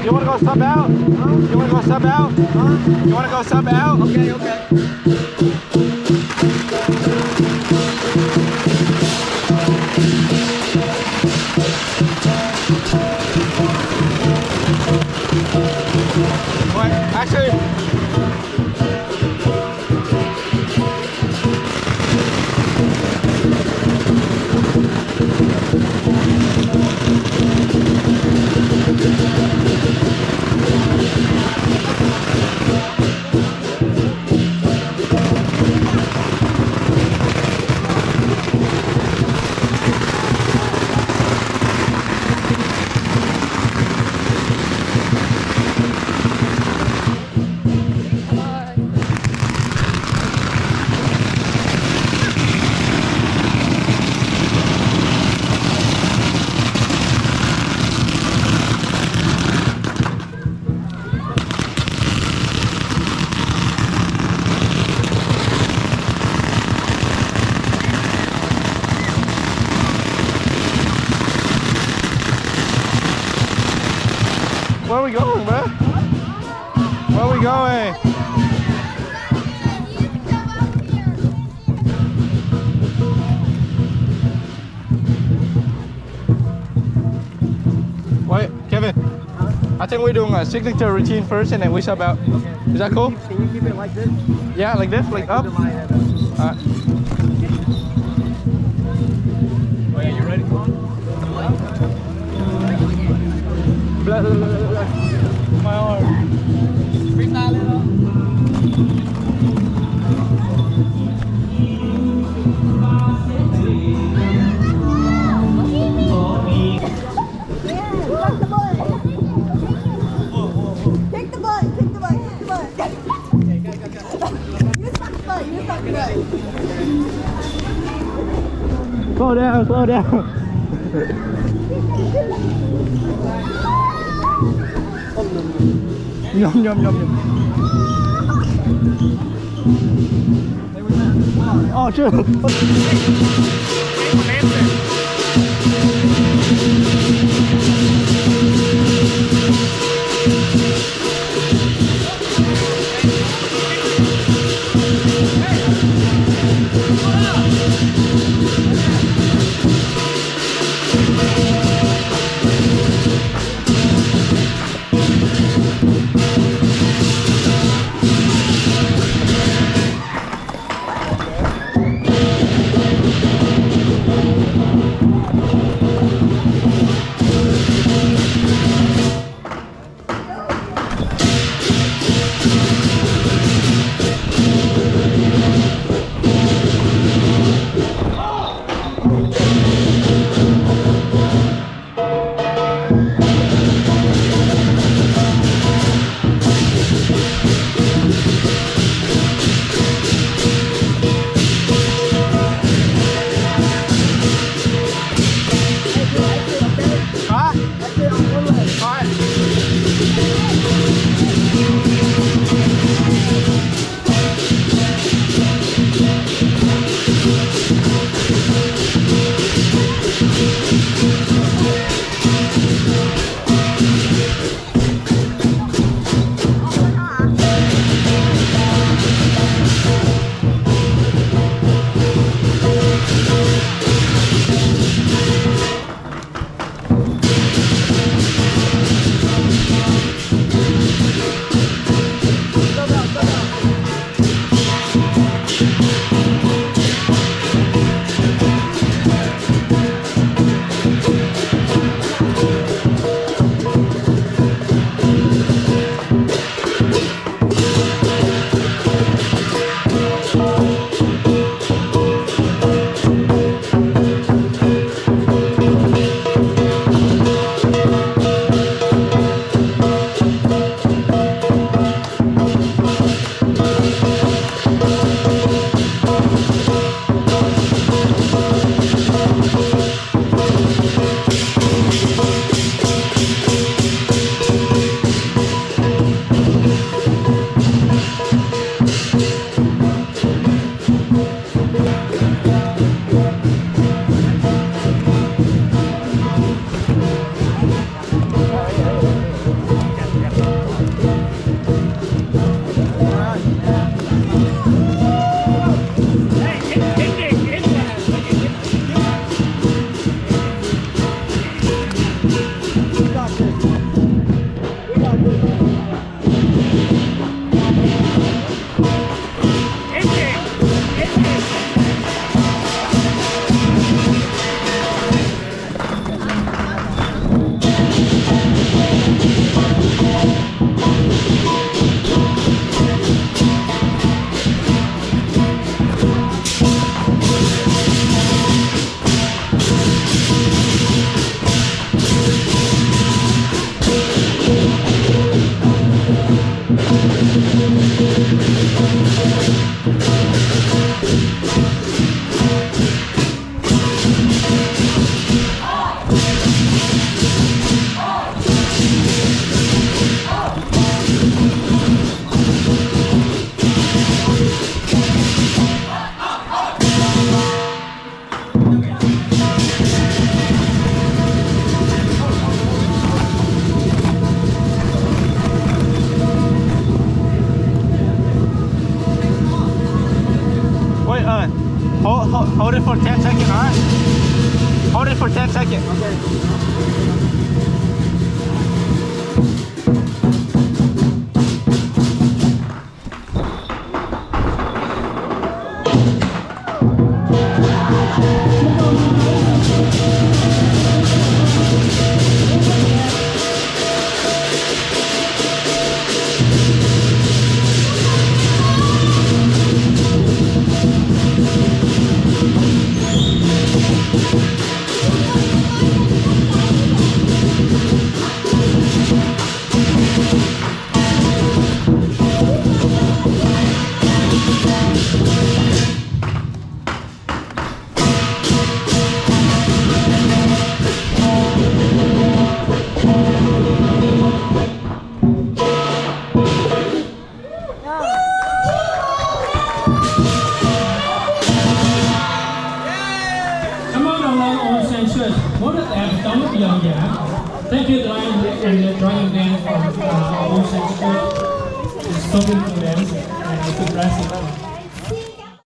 You wanna go sub out? Huh? You wanna go sub out? Huh? You wanna go sub out? Okay, okay. Wait, actually. Where are we going, bro? Where are we going? Wait, Kevin. I think we're doing a signature routine first and then we sub out. Okay. Is that cool? Can you keep it like this? Yeah, like this, like up. Alright. Oh yeah, you ready? Blah, blah, blah, blah. My arm. Freestyle it up. Kick the butt, kick the butt, kick the butt. You suck the butt, you suck the butt. Slow down, slow down. Yum, yum, yum, yum. Oh, true. it. Hold it for 10 seconds. All right. Hold it for 10 seconds. Okay. Thank you, Drawing and the Drawing Man from Ocean Church. It's so good for them and it's a blessing.